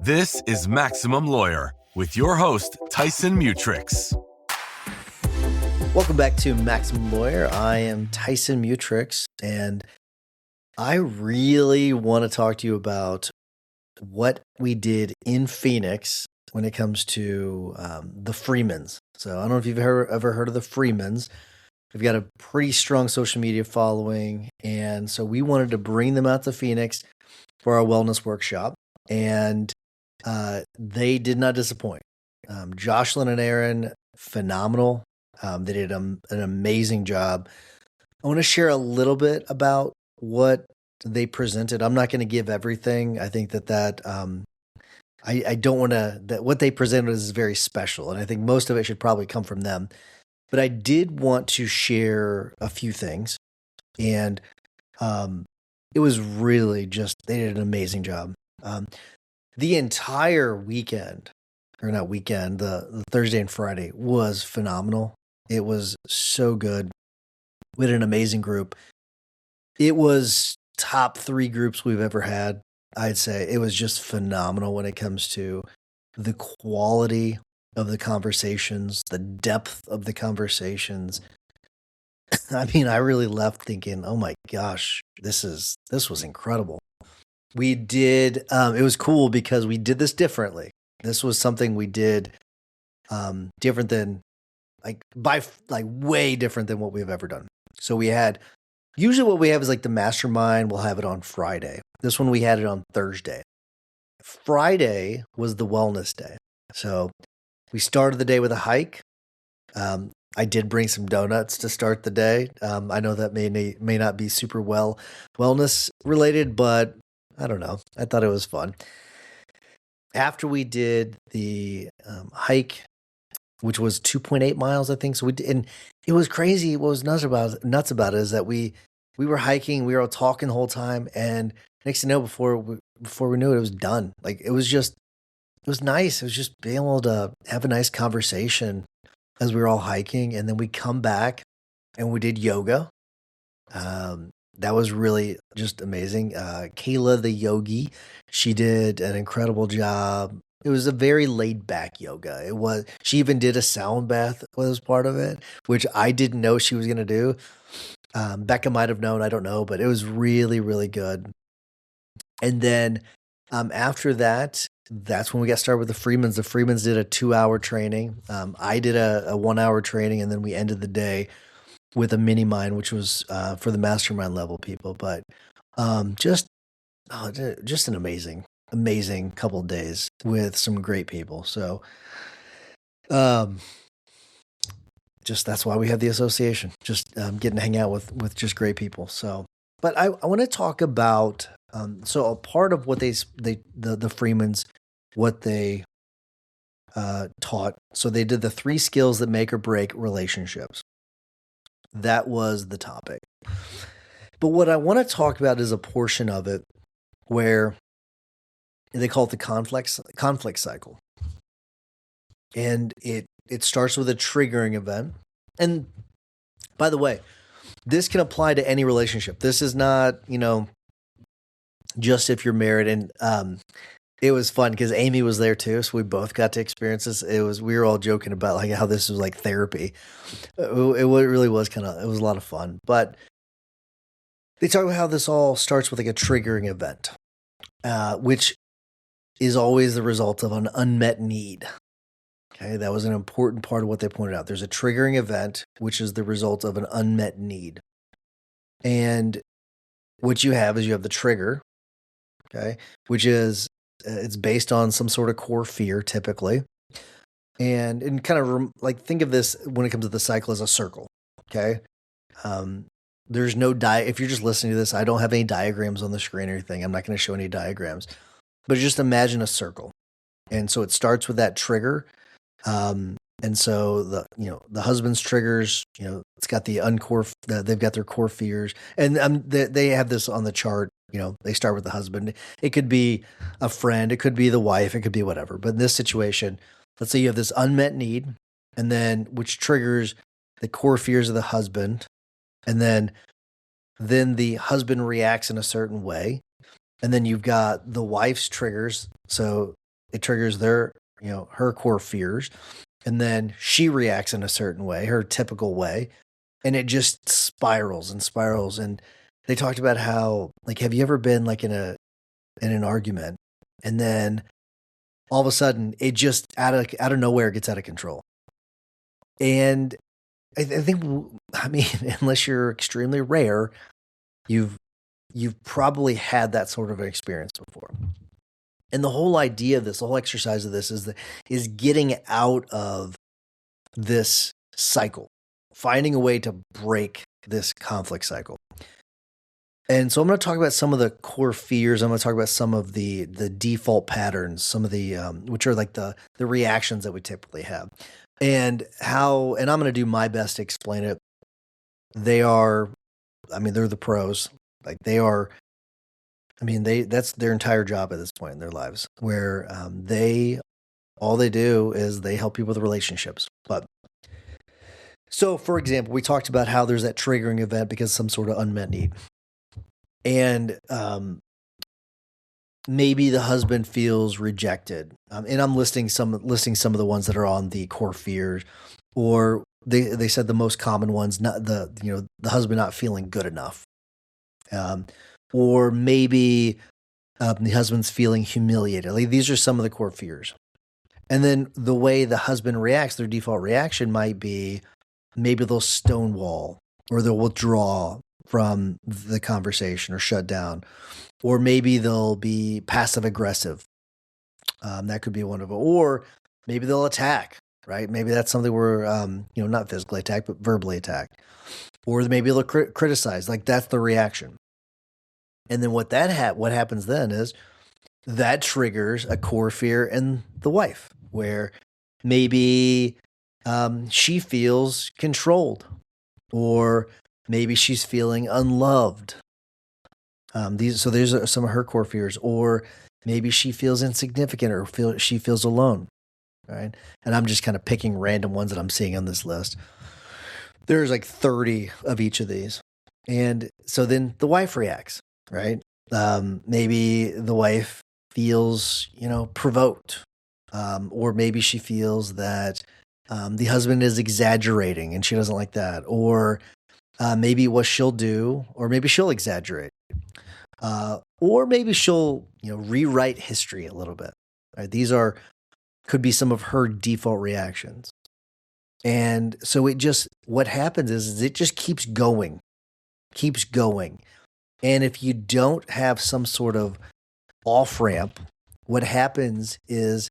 This is Maximum Lawyer with your host, Tyson Mutrix. Welcome back to Maximum Lawyer. I am Tyson Mutrix, and I really want to talk to you about what we did in Phoenix when it comes to the Freemans. So I don't know if you've ever heard of the Freemans. We've got a pretty strong social media following, and so we wanted to bring them out to Phoenix for our wellness workshop, and they did not disappoint. Jocelyn and Aaron, phenomenal. They did an amazing job. I want to share a little bit about what they presented. I'm not going to give everything. I think that I don't want to, that what they presented is very special, and I think most of it should probably come from them. But I did want to share a few things, and it was really just, they did an amazing job. The entire weekend, or not weekend, the Thursday and Friday was phenomenal. It was so good. We had an amazing group. It was top 3 groups we've ever had. I'd say it was just phenomenal when it comes to the quality of the conversations, the depth of the conversations. I mean, I really left thinking, oh my gosh, this was incredible. We did, it was cool because we did this differently. This was something we did different than, way different than what we've ever done. So we had, usually what we have is like the mastermind, we'll have it on Friday. This one we had it on Thursday. Friday was the wellness day. So we started the day with a hike. I did bring some donuts to start the day. I know that may not be super wellness related, but I don't know. I thought it was fun. After we did the hike, which was 2.8 miles, I think. So we did, and it was crazy. What was nuts about it is that we were hiking, we were all talking the whole time, and next thing you know, before we knew it, it was done. Like it was nice. It was just being able to have a nice conversation as we were all hiking, and then we come back and we did yoga. That was really just amazing. Kayla, the yogi, she did an incredible job. It was a very laid back yoga. She even did a sound bath was part of it, which I didn't know she was going to do. Becca might have known, I don't know, but it was really, really good. And then after that, that's when we got started with the Freemans. The Freemans did a 2-hour training. I did a 1-hour training, and then we ended the day with a mini mind, which was for the mastermind level people. But just an amazing couple of days with some great people. So just that's why we have the association, just getting to hang out with just great people. So, but I want to talk about, so a part of what the Freemans, what they taught. So they did the 3 skills that make or break relationships. That was the topic. But what I want to talk about is a portion of it where they call it the conflict cycle. And it starts with a triggering event. And by the way, this can apply to any relationship. This is not, just if you're married. And it was fun because Amy was there too. So we both got to experience this. We were all joking about like how this was like therapy. It really was it was a lot of fun. But they talk about how this all starts with like a triggering event, which is always the result of an unmet need. Okay, that was an important part of what they pointed out. There's a triggering event, which is the result of an unmet need. And what you have is you have the trigger, okay, which is, it's based on some sort of core fear typically. And kind of like think of this when it comes to the cycle as a circle, okay? There's no if you're just listening to this, I don't have any diagrams on the screen or anything. I'm not going to show any diagrams. But just imagine a circle. And so it starts with that trigger. And so the husband's triggers, it's got the they've got their core fears, and they have this on the chart. They start with the husband. It could be a friend, it could be the wife, it could be whatever. But in this situation, let's say you have this unmet need, and then which triggers the core fears of the husband, and then the husband reacts in a certain way. And then you've got the wife's triggers. So it triggers her core fears. And then she reacts in a certain way, her typical way. And it just spirals and spirals. And they talked about how, like, have you ever been like in an argument and then all of a sudden it just out of nowhere gets out of control? And I think, I mean, unless you're extremely rare, you've probably had that sort of an experience before. And the whole idea of this, the whole exercise of this is getting out of this cycle, finding a way to break this conflict cycle. And so I'm going to talk about some of the core fears. I'm going to talk about some of the default patterns, some of the which are like the reactions that we typically have, and I'm going to do my best to explain it. They're the pros. Like that's their entire job at this point in their lives, where all they do is they help people with relationships. But so, for example, we talked about how there's that triggering event because of some sort of unmet need. And maybe the husband feels rejected. And I'm listing some of the ones that are on the core fears, or they said the most common ones, not the husband not feeling good enough. Or maybe the husband's feeling humiliated. Like, these are some of the core fears. And then the way the husband reacts, their default reaction might be maybe they'll stonewall or they'll withdraw from the conversation or shut down, or maybe they'll be passive aggressive. That could be one of them. Or maybe they'll attack, right? Maybe that's something where, not physically attack, but verbally attack. Or maybe they'll criticize. Like, that's the reaction. And then what happens then is that triggers a core fear in the wife, where maybe she feels controlled, or maybe she's feeling unloved. These are some of her core fears. Or maybe she feels insignificant, or she feels alone, right? And I'm just kind of picking random ones that I'm seeing on this list. There's like 30 of each of these. And so then the wife reacts, right? Maybe the wife feels, provoked. Or maybe she feels that the husband is exaggerating and she doesn't like that. Or maybe what she'll do, or maybe she'll exaggerate. Or maybe she'll, rewrite history a little bit. Right? These could be some of her default reactions. And so what happens is it just keeps going. And if you don't have some sort of off ramp, what happens is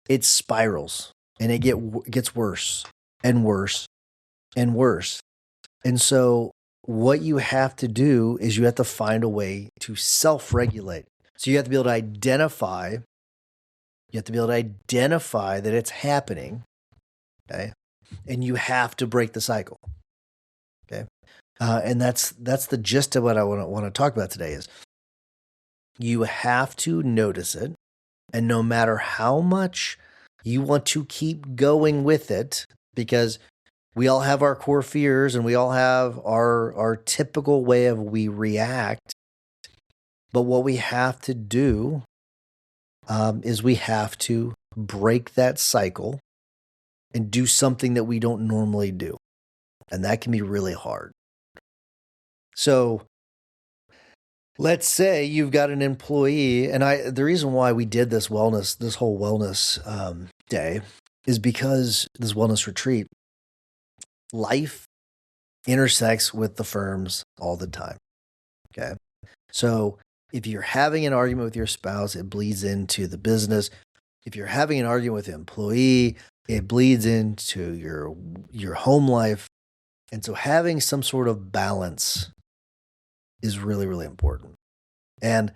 it spirals and it gets worse and worse and worse. And so what you have to do is you have to find a way to self-regulate. So you have to be able to identify that it's happening, okay? And you have to break the cycle, okay? And that's the gist of what I want to talk about today is you have to notice it, and no matter how much you want to keep going with it, because we all have our core fears and we all have our typical way of we react. But what we have to do is we have to break that cycle and do something that we don't normally do. And that can be really hard. So let's say you've got an employee, and the reason why we did this whole wellness day is because this wellness retreat, life intersects with the firms all the time. Okay. So if you're having an argument with your spouse, it bleeds into the business. If you're having an argument with an employee, it bleeds into your home life. And so having some sort of balance is really, really important. And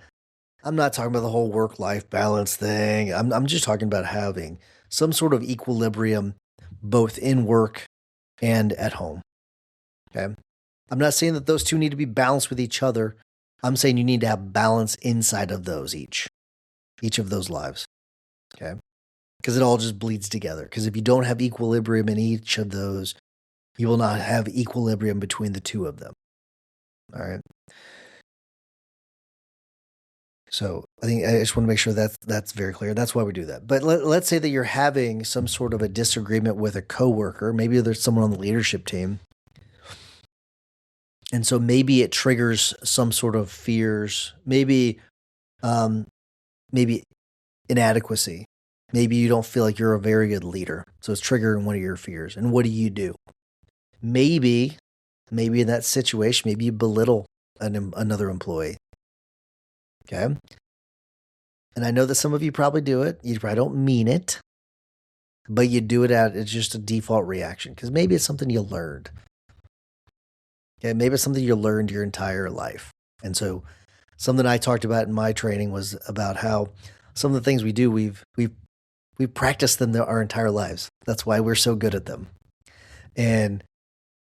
I'm not talking about the whole work-life balance thing. I'm just talking about having some sort of equilibrium both in work and at home. Okay. I'm not saying that those two need to be balanced with each other. I'm saying you need to have balance inside of those, each of those lives. Okay. Because it all just bleeds together. Because if you don't have equilibrium in each of those, you will not have equilibrium between the two of them. All right. So I think I just want to make sure that's very clear. That's why we do that. But let's say that you're having some sort of a disagreement with a coworker. Maybe there's someone on the leadership team. And so maybe it triggers some sort of fears, maybe maybe inadequacy. Maybe you don't feel like you're a very good leader. So it's triggering one of your fears. And what do? Maybe in that situation, maybe you belittle another employee. Okay. And I know that some of you probably do it. You probably don't mean it, but you do it it's just a default reaction because maybe it's something you learned. Okay. Maybe it's something you learned your entire life. And so something I talked about in my training was about how some of the things we do, we've practiced them our entire lives. That's why we're so good at them. And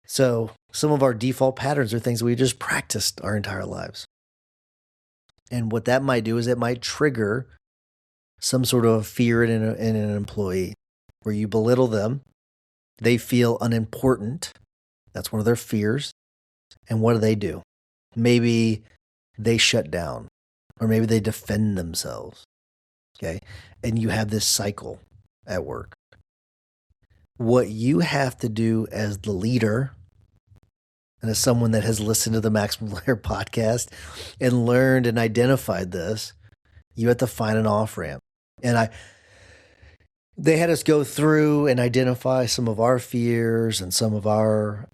so some of our default patterns are things that we just practiced our entire lives. And what that might do is it might trigger some sort of fear in an employee where you belittle them. They feel unimportant. That's one of their fears. And what do? Maybe they shut down or maybe they defend themselves. Okay. And you have this cycle at work. What you have to do as the leader and as someone that has listened to the Maximum Lawyer podcast and learned and identified this, you have to find an off-ramp. And they had us go through and identify some of our fears and some of our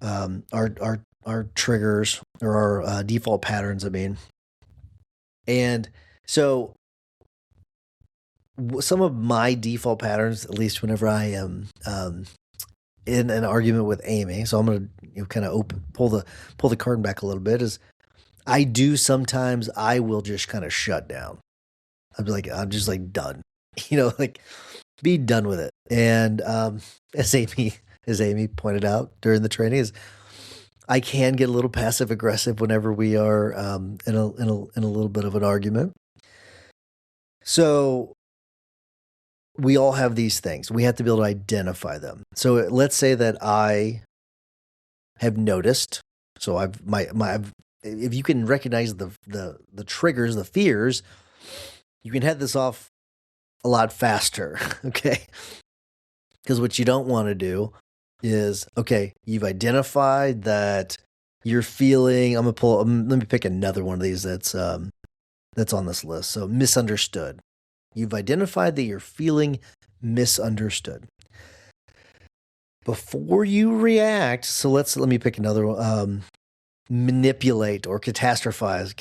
triggers or our default patterns, And so some of my default patterns, at least whenever I am in an argument with Amy, so I'm going to kind of pull the curtain back a little bit, is sometimes I will just kind of shut down. I'm just like done, like be done with it. And as Amy pointed out during the training, is I can get a little passive aggressive whenever we are in a little bit of an argument. So we all have these things. We have to be able to identify them. So let's say that I have noticed. So if you can recognize the triggers, the fears, you can head this off a lot faster. Okay. Because what you don't want to do is, okay, you've identified that you're feeling, let me pick another one of these that's on this list. So misunderstood. You've identified that you're feeling misunderstood. Before you react, so let me pick another one. Manipulate or catastrophize.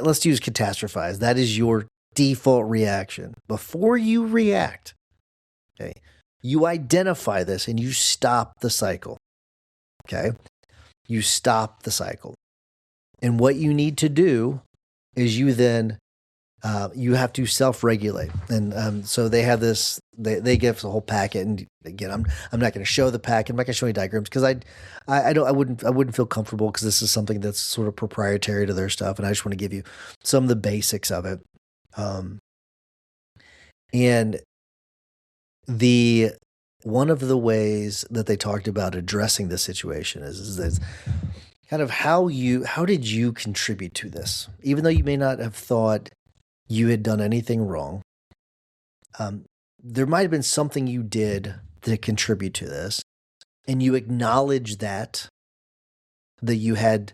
Let's use catastrophize. That is your default reaction. Before you react, okay, you identify this and you stop the cycle. Okay? You stop the cycle. And what you need to do is you then you have to self-regulate. And so they have this, they give us a whole packet. And again, I'm not going to show the packet. I'm not going to show any diagrams because I wouldn't feel comfortable because this is something that's sort of proprietary to their stuff. And I just want to give you some of the basics of it. And one of the ways that they talked about addressing this situation is this kind of how did you contribute to this? Even though you may not have thought you had done anything wrong, there might have been something you did to contribute to this, and you acknowledge that you had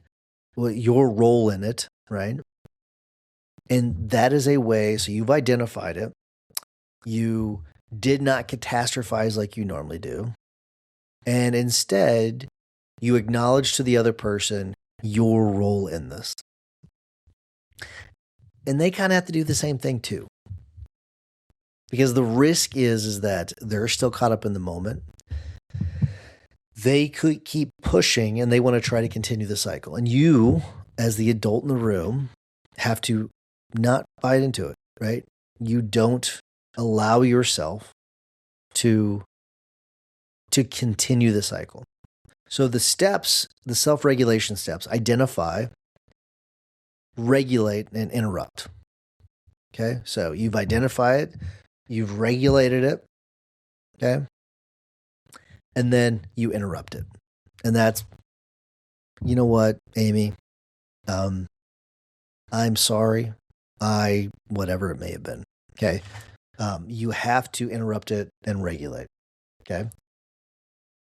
your role in it, right? And that is a way, so you've identified it. You did not catastrophize like you normally do. And instead, you acknowledge to the other person your role in this. And they kind of have to do the same thing too. Because the risk is that they're still caught up in the moment. They could keep pushing and they want to try to continue the cycle. And you, as the adult in the room, have to not bite into it, right? You don't allow yourself to continue the cycle. So the steps, the self-regulation steps, identify, regulate, and interrupt. Okay, so you've identified it, you've regulated it, okay, and then you interrupt it. And that's, you know what, Amy, I'm sorry. whatever it may have been. Okay. You have to interrupt it and regulate. Okay.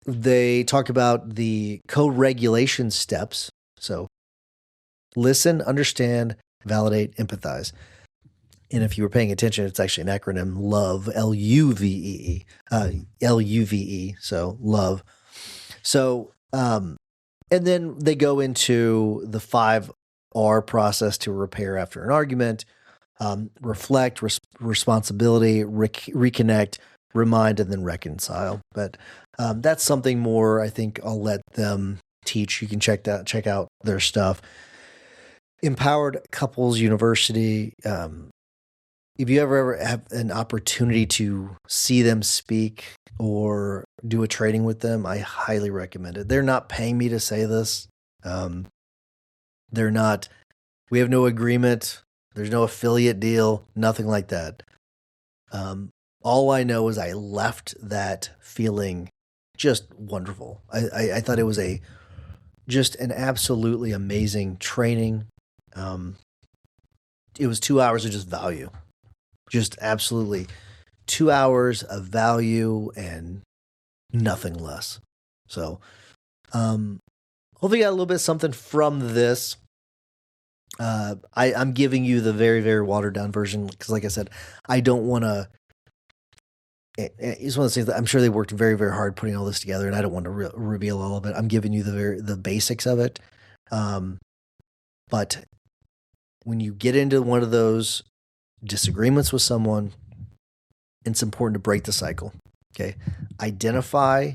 They talk about the co-regulation steps. So listen, understand, validate, empathize. And if you were paying attention, it's actually an acronym LOVE, L-U-V-E, L-U-V-E. So love. So, and then they go into the 5R process to repair after an argument, reflect, responsibility, reconnect, remind, and then reconcile. But that's something more I think I'll let them teach. You can check out their stuff. Empowered Couples University. If you ever have an opportunity to see them speak or do a training with them, I highly recommend it. They're not paying me to say this. They're not, we have no agreement. There's no affiliate deal, nothing like that. All I know is I left that feeling just wonderful. I thought it was just an absolutely amazing training. It was 2 hours of just value. Just absolutely 2 hours of value and nothing less. So, hopefully you got a little bit of something from this. I'm giving you the very, very watered down version because, like I said, I don't want to. It's one of those things that I'm sure they worked very, very hard putting all this together, and I don't want to reveal all of it. I'm giving you the basics of it. But when you get into one of those disagreements with someone, it's important to break the cycle. Okay. Identify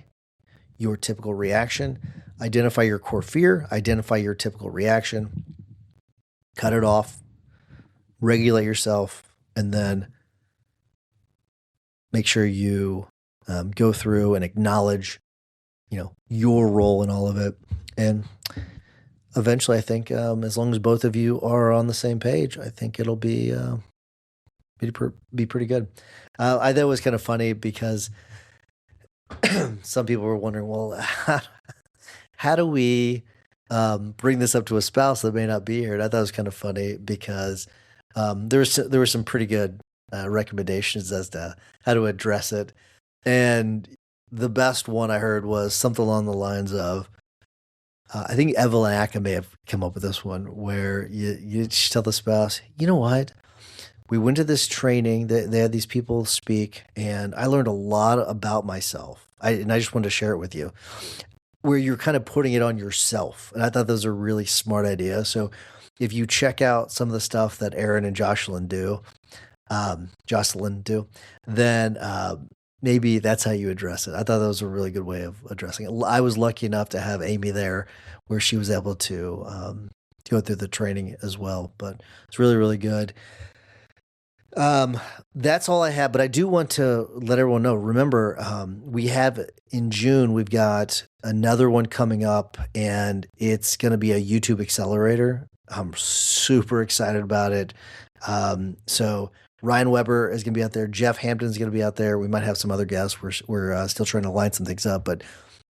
your typical reaction, identify your core fear, identify your typical reaction, cut it off, regulate yourself, and then make sure you go through and acknowledge, your role in all of it. And eventually, I think as long as both of you are on the same page, I think it'll be pretty good. I thought it was kind of funny because some people were wondering, well, how do we bring this up to a spouse that may not be here? And I thought it was kind of funny because there were some pretty good recommendations as to how to address it. And the best one I heard was something along the lines of, I think Evelyn Acker may have come up with this one, where you just tell the spouse, you know what? We went to this training, they had these people speak, and I learned a lot about myself. And I just wanted to share it with you, where you're kind of putting it on yourself. And I thought those are really smart ideas. So if you check out some of the stuff that Aaron and Jocelyn do, then maybe that's how you address it. I thought that was a really good way of addressing it. I was lucky enough to have Amy there where she was able to go through the training as well. But it's really, really good. That's all I have, but I do want to let everyone know, remember, we have in June, we've got another one coming up, and it's going to be a YouTube accelerator. I'm super excited about it. So Ryan Weber is going to be out there. Jeff Hampton's going to be out there. We might have some other guests. We're still trying to line some things up, but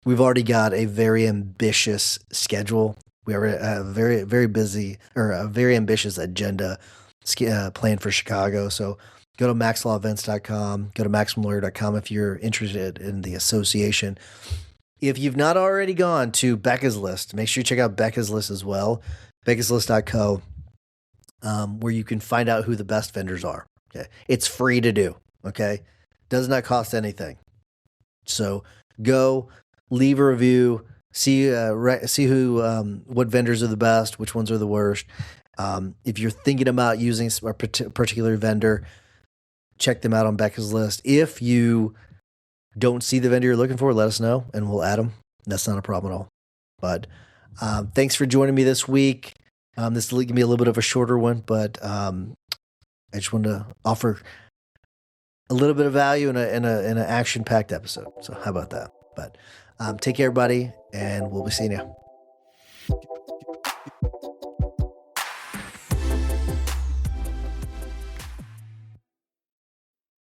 we've already got a very ambitious schedule. We have a very, very busy, or a very ambitious agenda planned for Chicago. So go to maxlawevents.com, go to maximumlawyer.com if you're interested in the association. If you've not already gone to Becca's List, make sure you check out Becca's List as well, beccaslist.co, where you can find out who the best vendors are. Okay, it's free to do. Okay, does not cost anything. So go, leave a review, see who what vendors are the best, which ones are the worst. If you're thinking about using a particular vendor, check them out on Becca's List. If you don't see the vendor you're looking for, let us know and we'll add them. That's not a problem at all. But thanks for joining me this week. This is going to be a little bit of a shorter one, but I just wanted to offer a little bit of value in an action-packed episode. So how about that? But take care, everybody, and we'll be seeing you.